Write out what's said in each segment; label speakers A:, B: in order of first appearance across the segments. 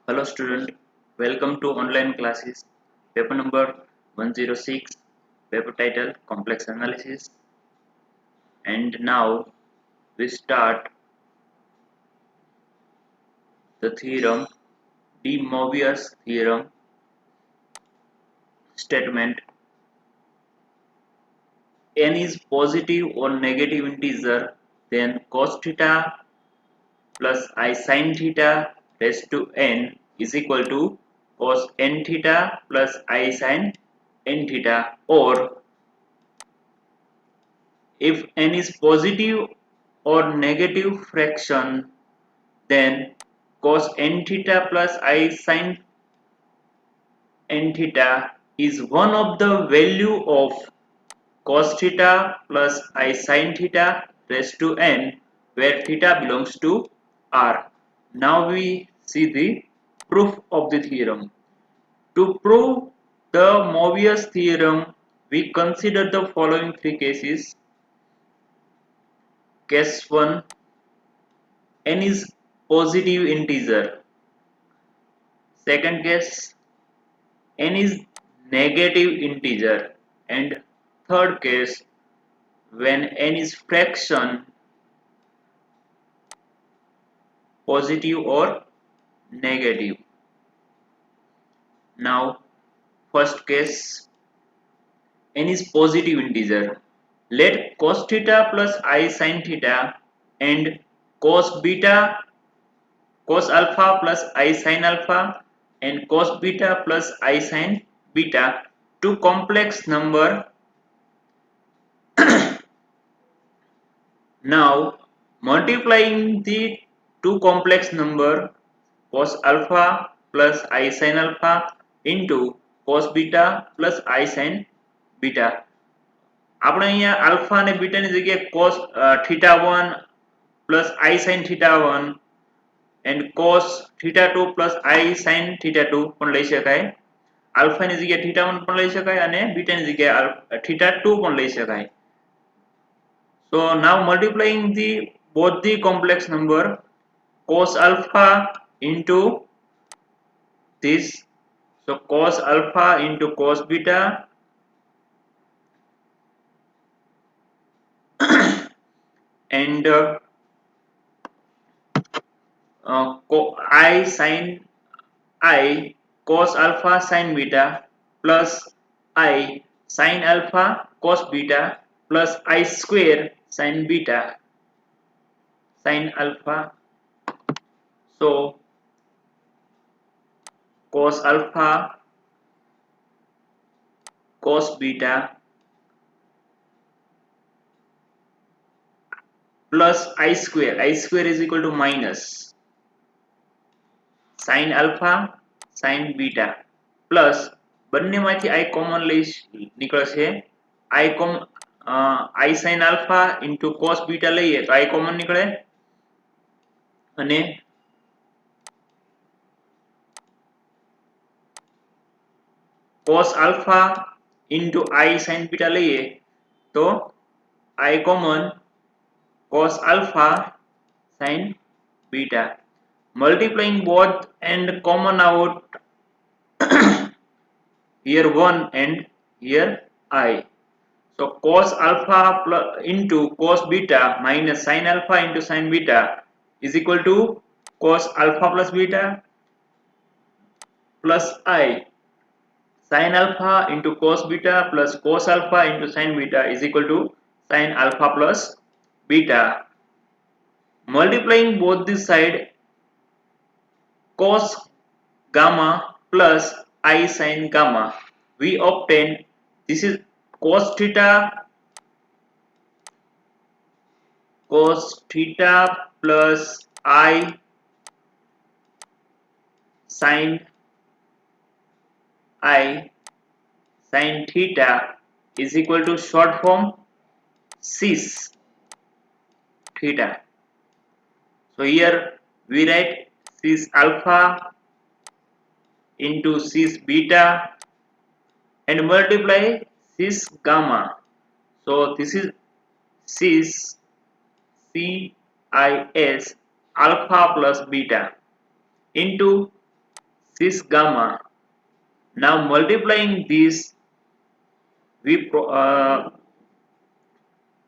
A: Hello student, welcome to online classes. Paper number 106, paper title complex analysis. And now we start the theorem, De Moivre's theorem statement. N is positive or negative integer, then cos theta plus I sin theta raised to n is equal to cos n theta plus I sin n theta, or if n is positive or negative fraction, then cos n theta plus I sin n theta is one of the value of cos theta plus I sin theta raised to n, where theta belongs to R. Now we see the proof of the theorem. To prove the Moivre's theorem, we consider the following three cases. Case 1, n is positive integer. Second case, n is negative integer. And third case, when n is fraction, positive or negative. Now, first case, n is positive integer. Let cos theta plus I sin theta and cos beta, cos alpha plus I sin alpha and cos beta plus I sin beta, two complex number. Now multiplying the two complex number cos alpha plus I sin alpha into cos beta plus I sin beta, આપણે અહીંયા alpha અને બીટાની જગ્યાએ cos theta 1 plus I sin theta 1 and cos theta 2 plus I sin theta 2 પણ લઈ શકાય. આલ્ફાની જગ્યાએ theta 1 પણ લઈ શકાય અને બીટાની જગ્યાએ theta 2 પણ લઈ શકાય. So now multiplying the both the complex number cos alpha into this, so cos alpha into cos beta and I sin I cos alpha sin beta plus I sin alpha cos beta plus I square sin beta sin alpha. So cos alpha cos beta plus I square is equal to minus sin alpha sin beta plus બંનેમાંથી I common નીકળશે. I sin alpha into cos beta લઈએ તો I common નીકળે અને cos alpha into I sin beta લઈએ તો I common cos alpha sin beta. Multiplying both and common out, here 1 and here I. So cos alpha into cos beta minus sin alpha into sin beta is equal to cos alpha plus beta plus I. Sin alpha into cos beta plus cos alpha into sin beta is equal to sin alpha plus beta. Multiplying both this side, cos gamma plus I sin gamma, we obtain this is cos theta plus I sin theta is equal to short form cis theta. So here we write cis alpha into cis beta and multiply cis gamma. So this is cis CIS alpha plus beta into cis gamma. Now multiplying this,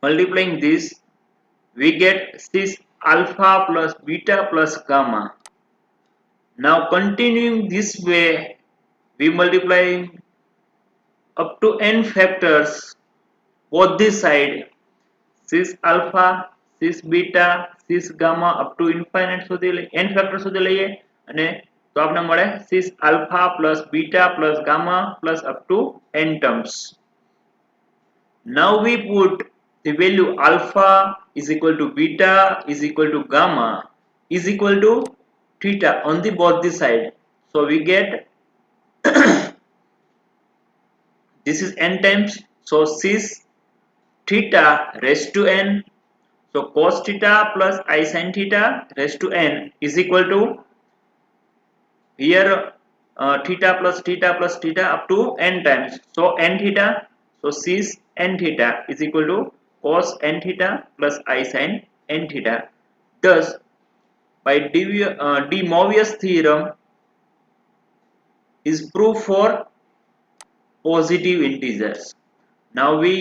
A: multiplying this, we get cis alpha plus beta plus gamma. Now continuing this way, we multiply up to n factors both this side, cis alpha, cis beta, cis gamma up to infinite સુધી n factor સુધી લઈએ અને તો આપણે મળે cis alpha plus beta plus gamma plus up to n terms. Now we put the value alpha is equal to beta is equal to gamma is equal to theta on the both the side. So we get this is n times, so cis theta raised to n, so cos theta plus I sin theta raised to n is equal to here theta plus theta up to n times, so n theta, so cis n theta is equal to cos n theta plus I sin n theta. Thus by de Moivre's theorem is proof for positive integers. Now we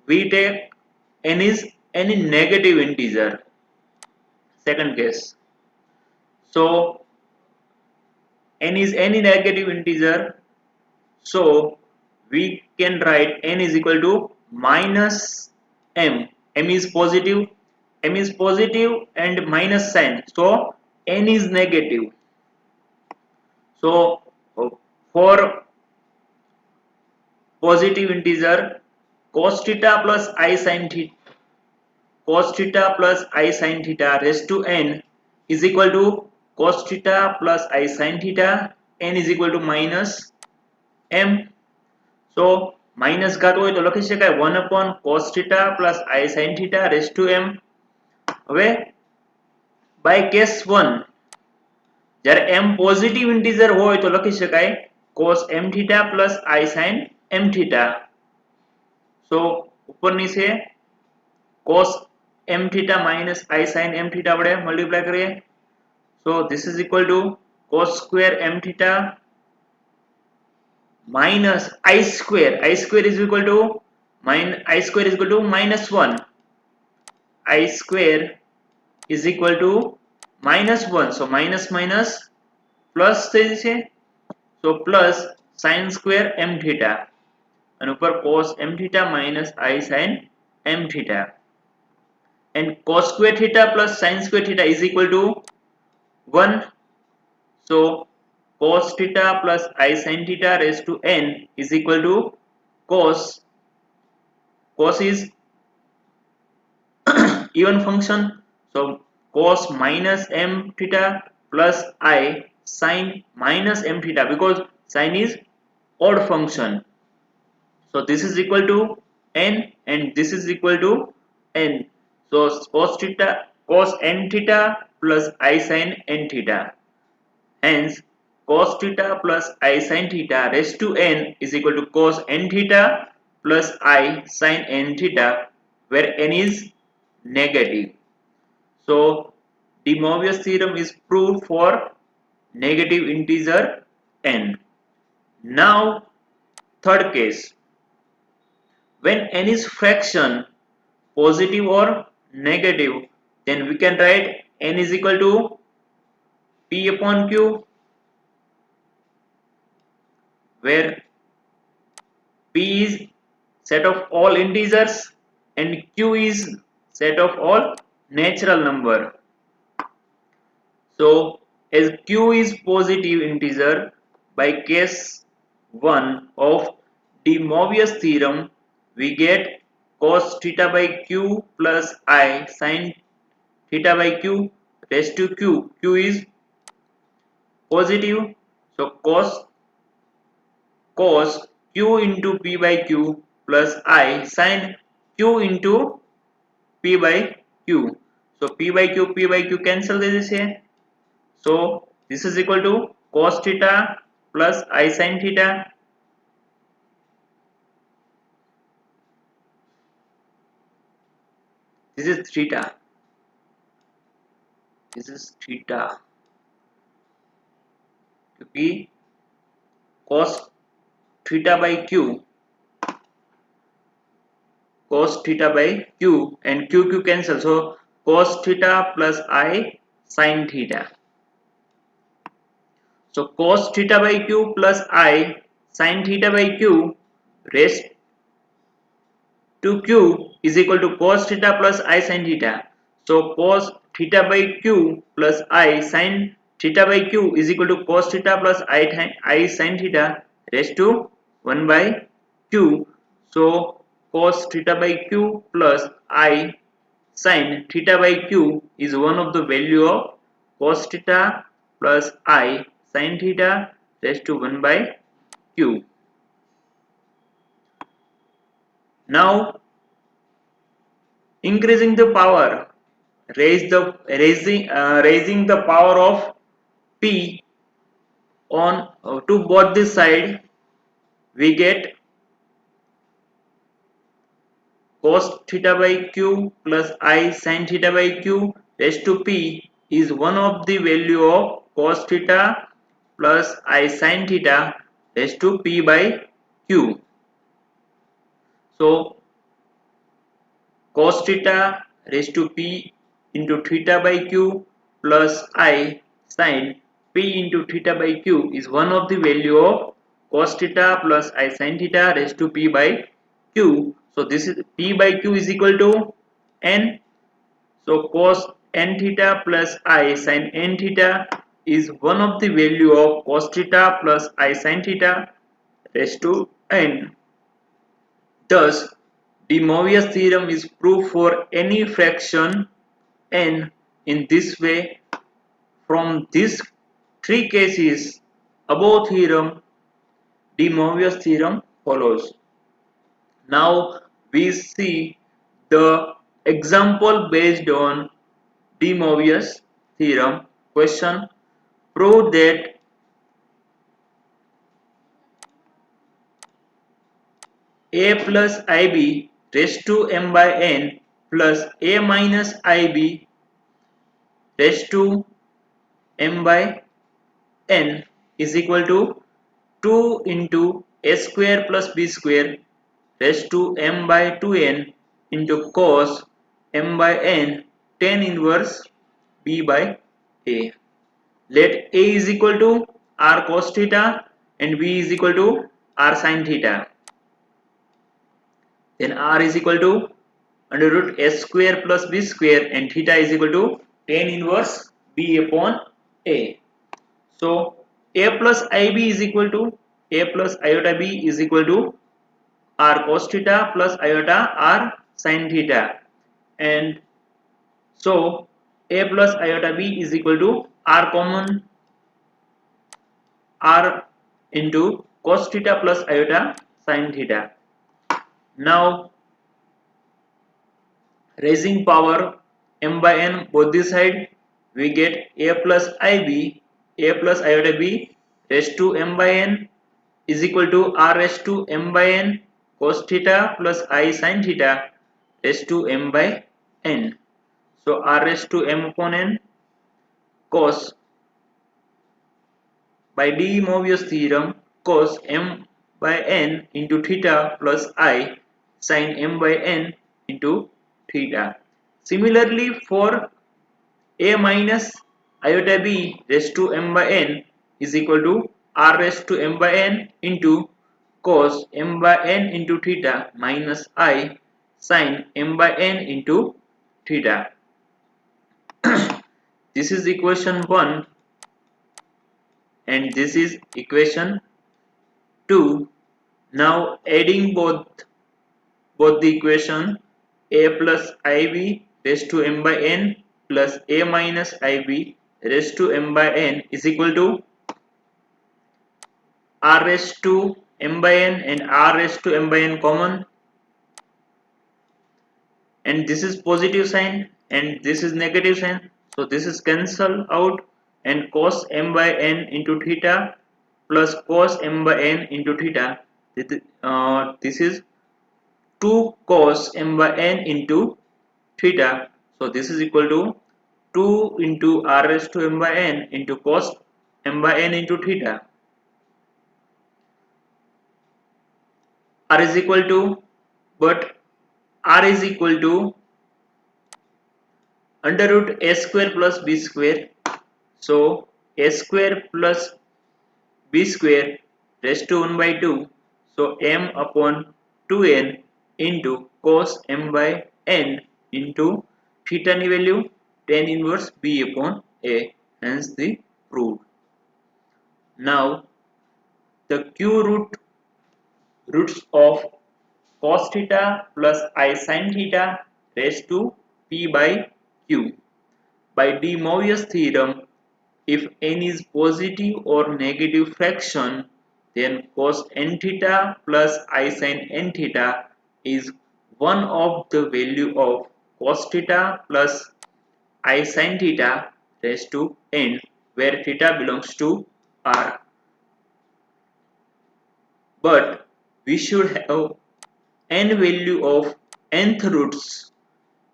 A: take n is any negative integer, second case. So n is any negative integer, so we can write n is equal to minus m. M is positive and minus sign, so n is negative. So for positive integer, cos theta plus I sin theta raised to n is equal to cos theta plus I sin theta, n is equal to minus m. So minus ઘાત હોય તો લખી શકાય 1 upon cos theta plus I sin theta raised to m. હવે by case 1 જ્યારે m positive integer હોય તો લખી શકાય cos m theta plus I sin m theta. So ઉપરની છે cos m theta minus I sin m theta વડે multiply કરીએ, so this is equal to cos square m theta minus I square is equal to minus 1, I square is equal to minus 1, so minus minus plus થઈ જશે, so plus sin square m theta and ઉપર cos m theta minus I sin m theta, and cos square theta plus sin square theta is equal to 1, so cos theta plus I sin theta raised to n is equal to cos is even function, so cos minus m theta plus I sin minus m theta, because sin is odd function, so this is equal to n and this is equal to n, so cos n theta plus I sin n theta, hence cos theta plus I sin theta raised to n is equal to cos n theta plus I sin n theta, where n is negative. So de Moivre's theorem is proved for negative integer n. Now third case, when n is fraction, positive or negative, then we can write n is equal to p upon q, where p is set of all integers and q is set of all natural number. So as q is positive integer, by case 1 of de Moivre's theorem, we get cos theta by q plus I sin theta by q raised to q. Q is positive, so cos q into p by q plus I sin q into p by q. So p by q cancel થઈ જશે, so this is equal to cos theta plus I sin theta. This is theta. क्योंकि cos theta by q, cos theta by q and q cancel, so cos theta plus I sin theta. So cos theta by q plus I sin theta by q raised to q is equal to cos theta plus I sin theta. So cos theta by q plus I sin theta by q is equal to cos theta plus I sin theta raised to 1 by q. So cos theta by q plus I sin theta by q is one of the value of cos theta plus I sin theta raised to 1 by q. Now increasing the power, raising the power of p on to both the side, we get cos theta by q plus I sin theta by q raised to p is one of the value of cos theta plus I sin theta raised to p by q. So cos theta raised to p into theta by q plus I sin p into theta by q is one of the value of cos theta plus I sin theta raised to p by q. So this is p by q is equal to n. So cos n theta plus I sin n theta is one of the value of cos theta plus I sin theta raised to n. Thus, De Moivre's theorem is proof for any fraction n in this way. From these three cases above theorem, De Moivre's theorem follows. Now we see the example based on De Moivre's theorem. Question: prove that a plus ib raised to m by n plus a minus ib raised to m by n is equal to 2 into a square plus b square raised to m by 2n into cos m by n tan inverse b by a. Let a is equal to r cos theta and b is equal to r sin theta. Then r is equal to under root s square plus b square and theta is equal to tan inverse b upon a. So a plus ib is equal to a plus iota b is equal to r cos theta plus iota r sin theta, and so a plus iota b is equal to r common r into cos theta plus iota sin theta. Now raising power m by n both the side, we get a plus ib, a plus iota b raised to m by n is equal to r raised to m by n cos theta plus I sin theta raised to m by n. So r raised to m upon n cos, by De Moivre's theorem, cos m by n into theta plus I sin m by n into theta. Similarly, for a minus iota b raised to m by n is equal to r raised to m by n into cos m by n into theta minus I sin m by n into theta. This is equation 1 and this is equation 2. Now adding both the equation, a plus ib raised to m by n plus a minus ib raised to m by n is equal to r raised to m by n and r raised to m by n common, and this is positive sign and this is negative sign, so this is cancel out, and cos m by n into theta plus cos m by n into theta, this is 2 cos m by n into theta, so this is equal to 2 into r raised to m by n into cos m by n into theta. R is equal to, but R is equal to under root a square plus b square. So a square plus b square raised to 1 by 2. So m upon 2n into cos m by n into theta ni value tan inverse b upon a. Hence the proved. Now the roots of cos theta plus I sin theta raised to p by q. By De Moivre's theorem, if n is positive or negative fraction, then cos n theta plus I sin n theta is one of the value of cos theta plus I sin theta raised to n, where theta belongs to R. But we should have n value of nth roots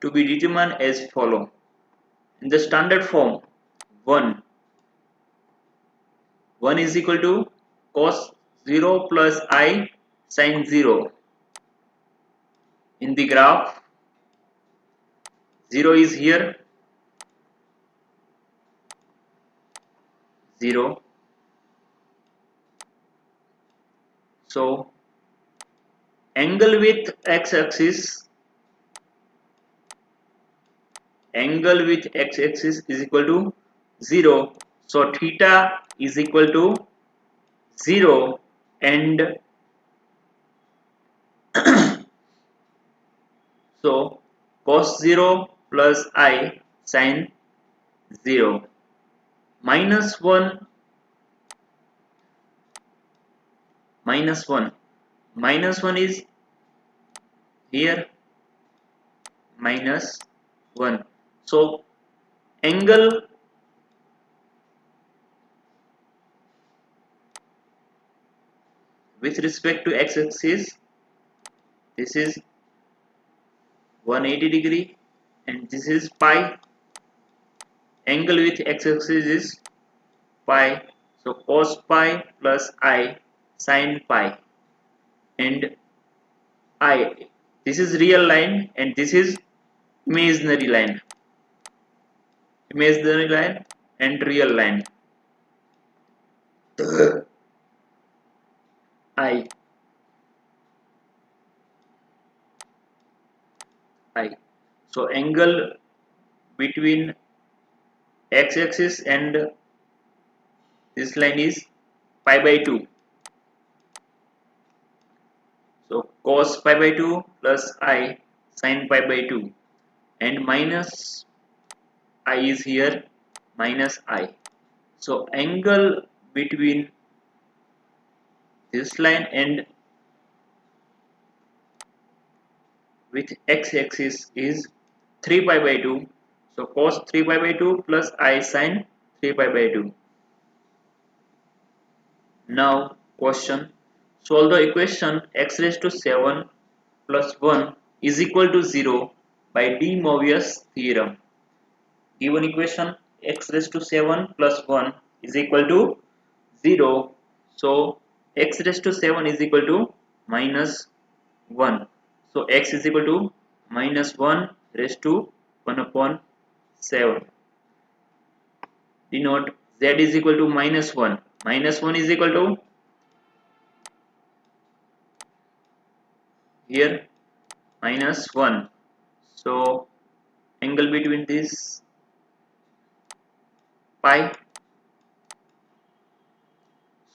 A: to be determined as follow. In the standard form, 1 is equal to cos 0 plus I sin 0. In the graph, 0 is here, 0. So angle with x-axis is equal to 0. So theta is equal to 0, and so cos 0 plus I sin 0 minus 1 minus 1 minus 1 is here, minus 1. So angle with respect to x-axis, this is 180 degree, and this is pi. Angle with x-axis is pi. So cos pi plus I sin pi, and I, this is real line and this is imaginary line. Imaginary line and real line. I. So angle between x-axis and this line is pi by 2. So cos pi by 2 plus I sin pi by 2, and minus I is here, minus I. So angle between this line and with x-axis is 3 pi by 2. So cos 3 pi by 2 plus I sin 3 pi by 2. Now question: solve the equation x raised to 7 plus 1 is equal to 0 by De Moivre's theorem. Given equation x raised to 7 plus 1 is equal to 0. So x raised to 7 is equal to minus 1. So x is equal to minus 1 raised to 1 upon 7. Denote z is equal to minus 1. Minus 1 is equal to here minus 1. So angle between this pi.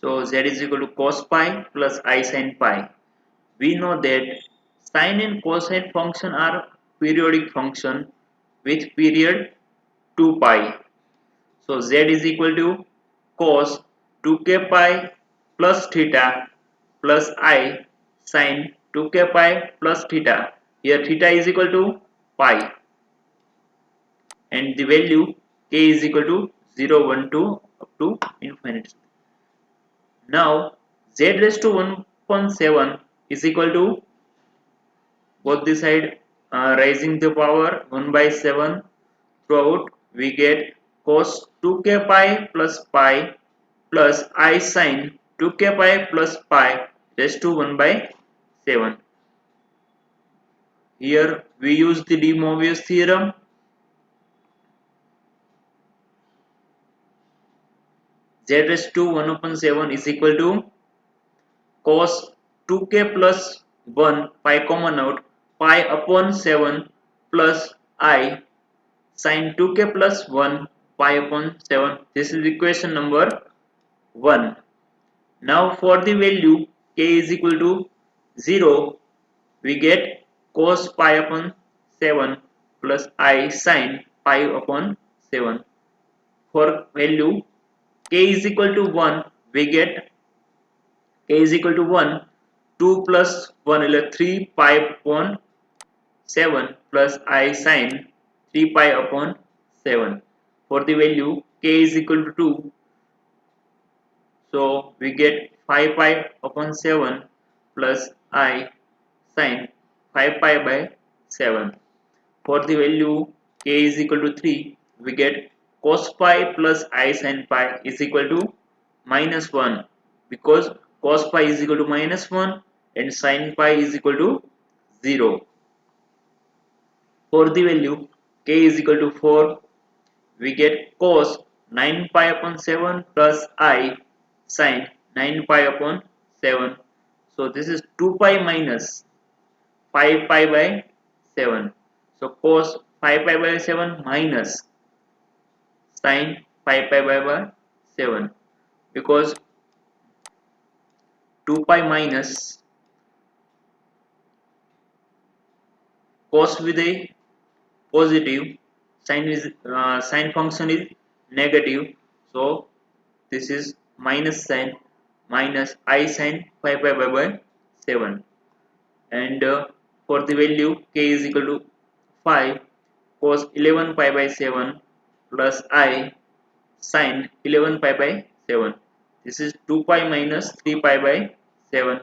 A: So z is equal to cos pi plus I sin pi. We know that sine and cosine function are periodic function with period 2 pi. So z is equal to cos 2k pi plus theta plus I sin 2k pi plus theta. Here theta is equal to pi, and the value k is equal to 0, 1, 2 up to infinity. Now z raised to 1.7 is equal to both the side raising the power 1 by 7 throughout. We get cos 2k pi plus pi plus I sin 2k pi plus pi raised to 1 by 7. Here we use the De Moivre's theorem. Z raised to 1 upon 7 is equal to cos 2k plus 1 pi common out pi upon 7 plus I sin 2k plus 1 pi upon 7. This is equation number 1. Now for the value k is equal to 0, we get cos pi upon 7 plus I sin pi upon 7. For value k is equal to 1, we get k is equal to 1, 2 plus 1 is 3 pi upon 7 plus I sin 3 pi upon 7. For the value k is equal to 2, so we get 5 pi upon 7 plus I sin 5 pi by 7. For the value k is equal to 3, we get cos pi plus I sin pi is equal to minus 1, because cos pi is equal to minus 1 and sin pi is equal to 0. For the value k is equal to 4, we get cos 9 pi upon 7 plus I sin 9 pi upon 7. So this is 2 pi minus 5 pi by 7. So cos 5 pi by 7 minus sin 5 pi by 7, because 2 pi minus cos with a positive, sin function is negative, so this is minus sin minus I sin 5 by 7. And for the value k is equal to 5, cos 11 pi by 7 plus I sin 11 pi by 7. This is 2 pi minus 3 pi by 7.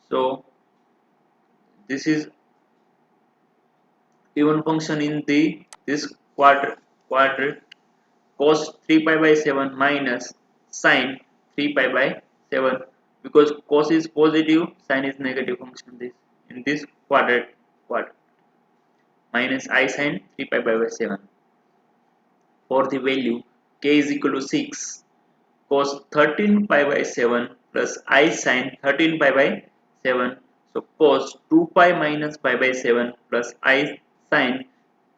A: So this is even function in the this quadrant. Cos 3 pi by 7 minus sin 3 pi by 7, because cos is positive, sin is negative function this in this quadrant minus I sin 3 pi by 7. For the value k is equal to 6, cos 13 pi by 7 plus I sin 13 pi by 7. So cos 2 pi minus pi by 7 plus I sin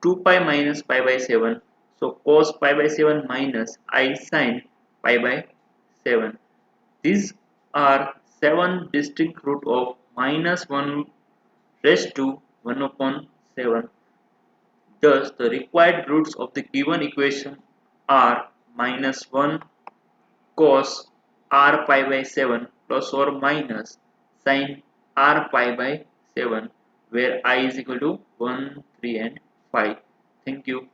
A: 2 pi minus pi by 7. So cos pi by 7 minus I sin pi by 7. These are 7 distinct root of minus 1 raised to 1 upon 7. Thus, the required roots of the given equation are minus 1 cos r pi by 7 plus or minus sin r pi by 7, where I is equal to 1, 3 and 5. Thank you.